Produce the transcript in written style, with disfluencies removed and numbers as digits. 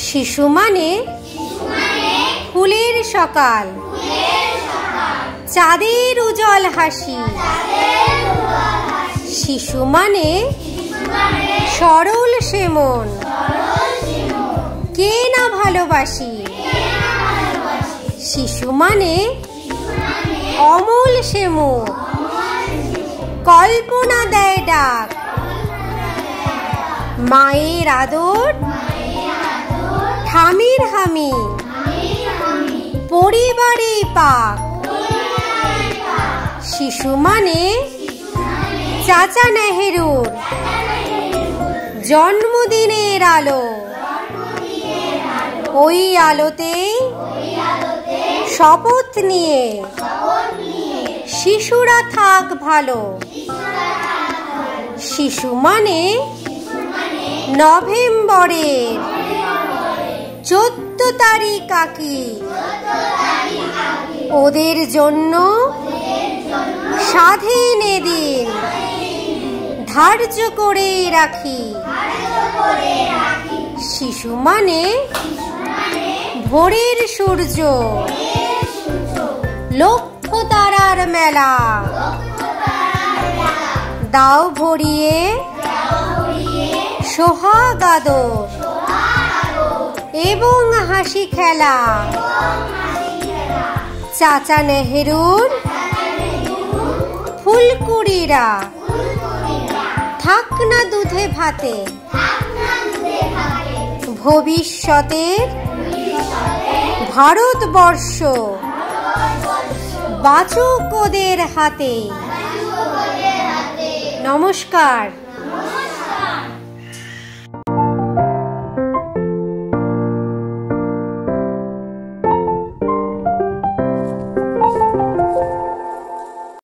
শিশু মানে ফুলের সকাল, চাঁদের উজ্জ্বল হাসি। শিশু মানে সরল সে মন, কে না ভালোবাসি। শিশু মানে অমল সে মুখ, কল্পনা দেয় ডাক। মায়ের আদর, ঠামির হামি, পরিবারেই পাক। শিশু মানে চাচা নেহেরুর জন্মদিনের আলো, ওই আলোতেই শপথ নিয়ে শিশুরা থাক ভালো। শিশু মানে নভেম্বরের 14 তারিখ আঁকি, ওদের জন্য স্বাধীন দিন ধার্য করে রাখি। শিশু মানে ভোরের সূর্য, লক্ষ তারার মেলা। দাও ভরিয়ে সোহাগ আদর এবং হাসি খেলা। চাচা নেহেরুর ফুলকুড়িরা থাক না দুধে ভাতে, ভবিষ্যতের ভারতবর্ষ বাঁচুক ওদের হাতে। নমস্কার।